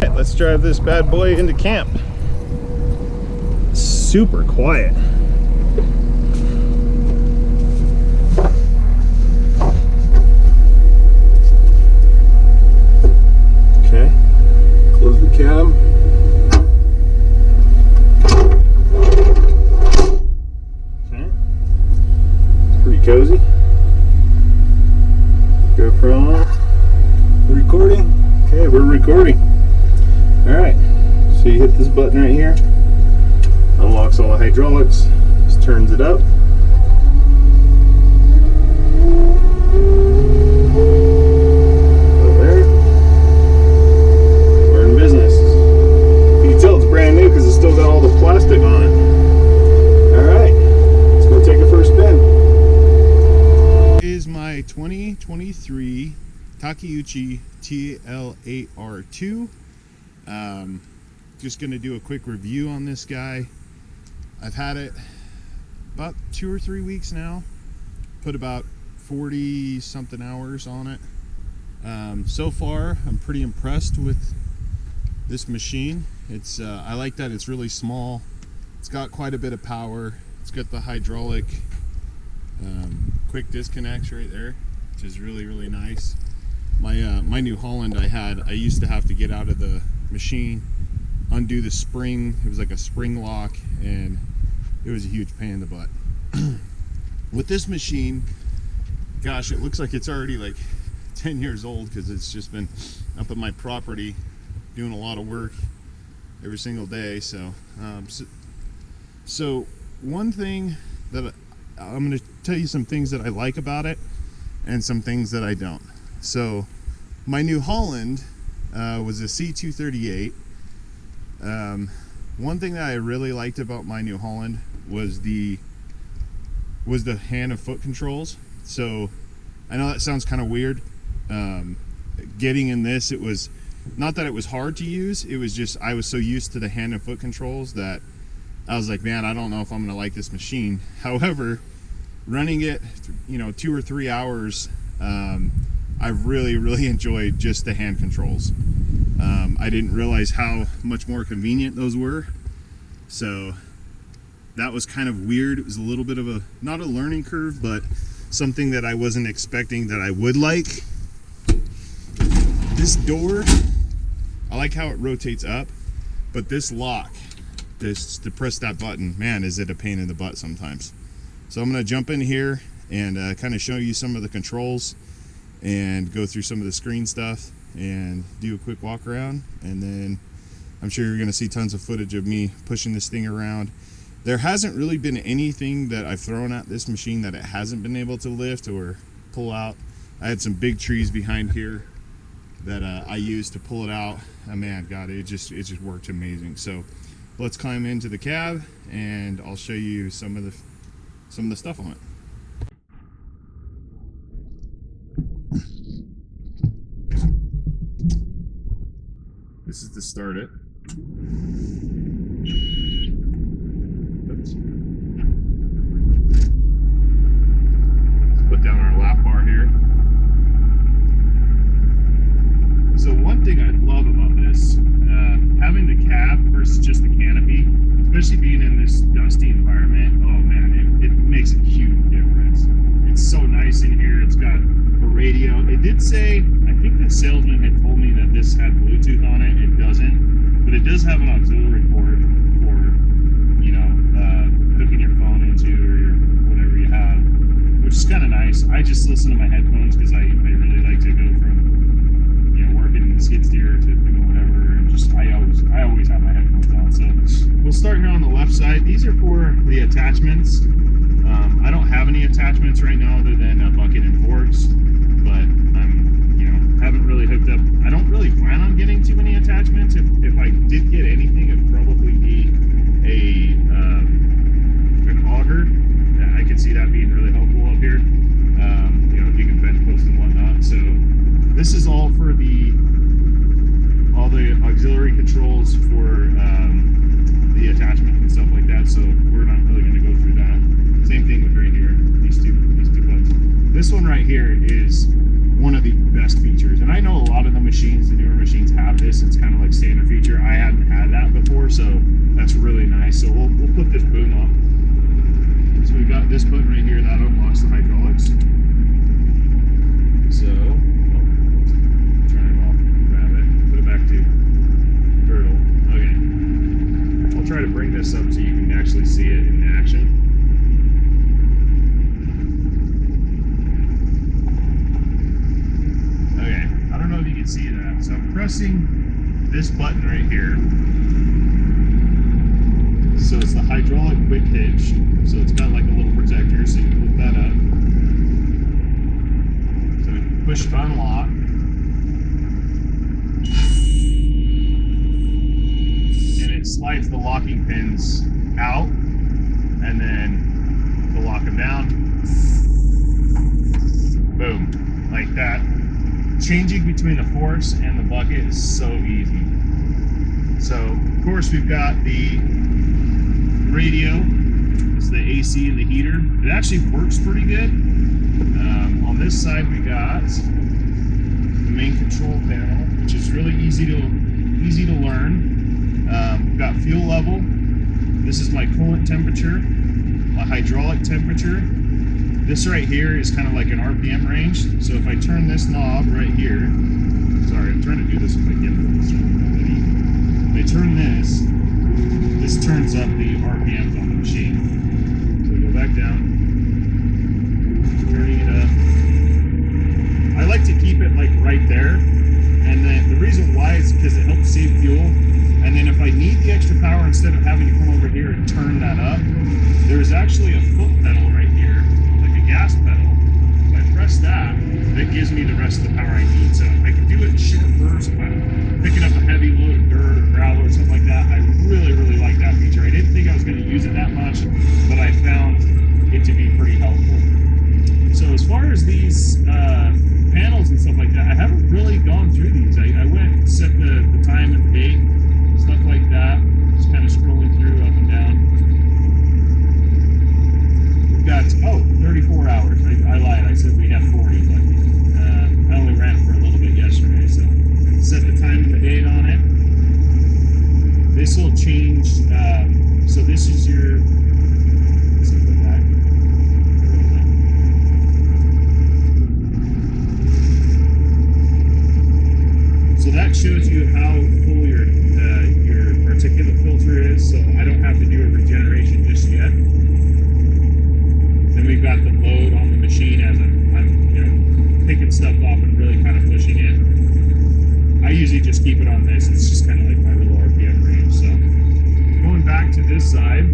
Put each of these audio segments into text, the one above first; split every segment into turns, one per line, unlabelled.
right, let's drive this bad boy into camp. Super quiet. Okay, close the cab. Okay, it's pretty cozy. GoPro on. We're recording. Okay, we're recording. Alright, so you hit this button right here, unlocks all the hydraulics, just turns it up. So there, we're in business. You can tell it's brand new because it's still got all the plastic on it. Alright, let's go take a first spin. Is my 2023 Takeuchi TL8R2. Just going to do a quick review on this guy. I've had it about 2 or 3 weeks now. Put about 40 something hours on it. So far, I'm pretty impressed with this machine. It's I like that it's really small. It's got quite a bit of power. It's got the hydraulic quick disconnects right there, which is really nice. My New Holland I used to have to get out of the machine, undo the spring. It was like a spring lock, and it was a huge pain in the butt. With this machine, gosh, it looks like it's already like 10 years old because it's just been up at my property doing a lot of work every single day. So one thing that I'm going to tell you some things that I like about it and some things that I don't. So my New Holland was a C238. One thing that I really liked about my New Holland was the hand and foot controls. So I know that sounds kind of weird. Getting in this, it was not that it was hard to use, it was just I was so used to the hand and foot controls that I was like, man, I don't know if I'm gonna like this machine. However, running it 2 or 3 hours, I've really enjoyed just the hand controls. I didn't realize how much more convenient those were, so that was kind of weird. It was a little bit of a, not a learning curve, but something that I wasn't expecting that I would like. This door, I like how it rotates up, but this lock, to press that button, man, is it a pain in the butt sometimes. So I'm going to jump in here and kind of show you some of the controls and go through some of the screen stuff and do a quick walk around, and then I'm sure you're going to see tons of footage of me pushing this thing around. There hasn't really been anything that I've thrown at this machine that it hasn't been able to lift or pull out. I had some big trees behind here that I used to pull it out. Oh man, God, it just worked amazing. So let's climb into the cab and I'll show you some of the stuff on it. This is to start it. Oops. Let's put down our lap bar here. So one thing I love about this, having the cab versus just the canopy, especially being in this dusty environment, oh man, it makes a huge difference. It's so nice in here. It's got a radio. It did say, I think the salesman had told me that this had Bluetooth on it. It doesn't, but it does have an auxiliary port for, hooking your phone into or your whatever you have, which is kind of nice. I just listen to my headphones because I really like to go from, working in the skid steer to doing whatever, and just I always have my headphones on. So we'll start here on the left side. These are for the attachments. I don't have any attachments right now other than a bucket and forks, but I'm, haven't really hooked up. I don't really plan on getting too many attachments. If I did get anything, it'd probably be an auger. I could see that being really helpful up here. Digging bench posts and whatnot. So this is all for all the auxiliary controls for the attachment and stuff like that. So we're not really going to go through that. Same thing with right here. These two buttons. This one right here is one of the best features, and I know a lot of the machines, the newer machines, have this. It's kind of like standard flip this boom up. So we've got this button right here that unlocks the hydraulics. So, turn it off, grab it, put it back to turtle. Okay. I'll try to bring this up so you can actually see it in action. Okay, I don't know if you can see that. So I'm pressing this button right here. So it's the hydraulic quick hitch. So it's got like a little protector, so you flip that up. So we push unlock. And it slides the locking pins out, and then to lock them down. Boom, like that. Changing between the force and the bucket is so easy. So, of course, we've got the radio. This is the AC and the heater. It actually works pretty good. On this side, we got the main control panel, which is really easy to learn. We've got fuel level. This is my coolant temperature, my hydraulic temperature. This right here is kind of like an RPM range. So if I turn this knob right here, sorry, I'm trying to do this with my gimbal. If I turn this turns up the RPMs on the machine. So we go back down, turning it up. I like to keep it like right there. And then the reason why is because it helps save fuel. And then if I need the extra power, instead of having to come over here and turn that up, there's actually a foot pedal right here, like a gas pedal. If I press that, that gives me the rest of the power I need. So I can do it in short bursts. If I'm picking up a heavy load of dirt or gravel or something like that, I really, really like that feature. I didn't think I was going to use it that much, but I found it to be pretty helpful. So as far as these panels and stuff like that, I haven't really gone through these. I went and set the time and the date, stuff like that. Just kind of scrolling through up and down. We've got, 34 hours. I lied. I said we have 40, but I only ran it for a little bit yesterday. So set the time and the date on it. This will change. So this is your. Let's put that. So that shows you how full your particulate filter is. So I don't have to do a regeneration just yet. Then we've got the load on the machine as I'm picking stuff up and really kind of pushing it. I usually just keep it on this. It's just kind of like my little RPM range. So going back to this side,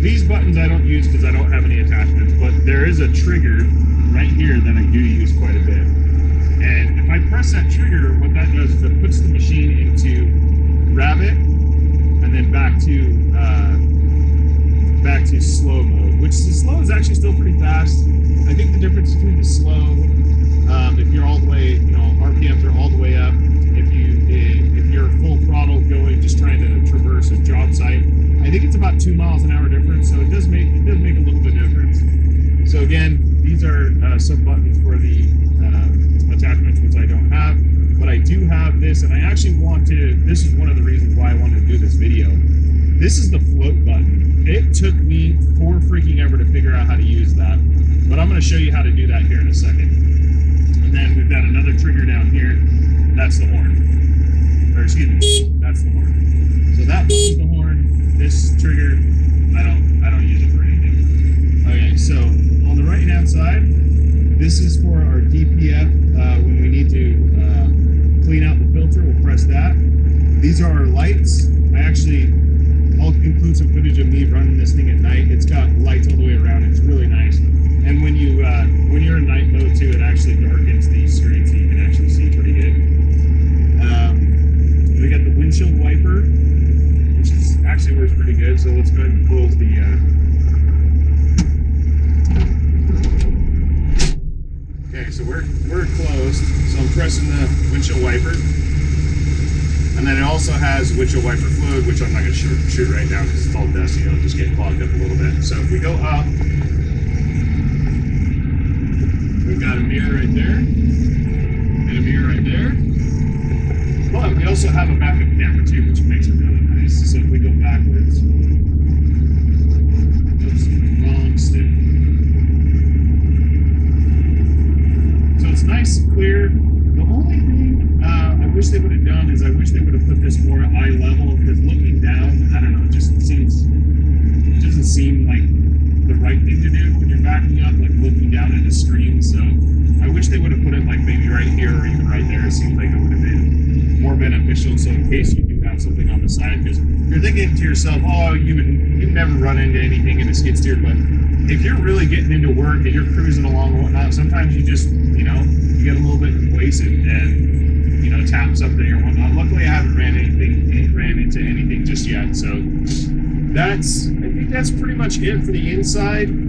these buttons I don't use because I don't have any attachments, but there is a trigger right here that I do use quite a bit. And if I press that trigger, what that does is it puts the machine into rabbit and then back to slow mode, which the slow is actually still pretty fast. I think the difference between the slow, if you're all the way, RPMs are all the way up. If you're full throttle going, just trying to traverse a job site, I think it's about 2 miles an hour difference. So it does make a little bit of difference. So again, these are some buttons for the attachments which I don't have, but I do have this, and I actually this is one of the reasons why I wanted to do this video. This is the float button. It took me freaking ever to figure out how to use that, but I'm going to show you how to do that here in a second. And then we've got another trigger down here. That's the horn. Or excuse me, that's the horn. So that button's the horn. This trigger, I don't use it for anything. Okay, so on the right hand side, this is for our DPF. When we need to clean out the filter, we'll press that. These are our lights. I'll include some footage of me running this thing at night. It's got lights all the way around. It's really nice. And when you're in night mode too, it actually darkens the screen so you can actually see pretty good. We got the windshield wiper, which actually works pretty good. So let's go ahead and close the. Okay, so we're closed. So I'm pressing the windshield wiper. And then it also has windshield wiper fluid, which I'm not going to shoot right now because it's all dusty. It'll just get clogged up a little bit. So if we go up, we've got a mirror right there, and a mirror right there. But we also have a backup camera too, which makes it really nice. So if we go
wish they would have done is I wish they would have put this more at eye level, because looking down, I don't know, it doesn't seem like the right thing to do when you're backing up, like looking down at the stream. So I wish they would have put it like maybe right here or even right there. It seems like it would have been more beneficial. So in case you do have something on the side, because you're thinking to yourself, oh, you've never run into anything in a skid steer, but if you're really getting into work and you're cruising along and whatnot, sometimes you just, you get a little bit complacent and, tap something or whatnot. Luckily, I haven't ran into anything just yet. So I think that's pretty much it for the inside.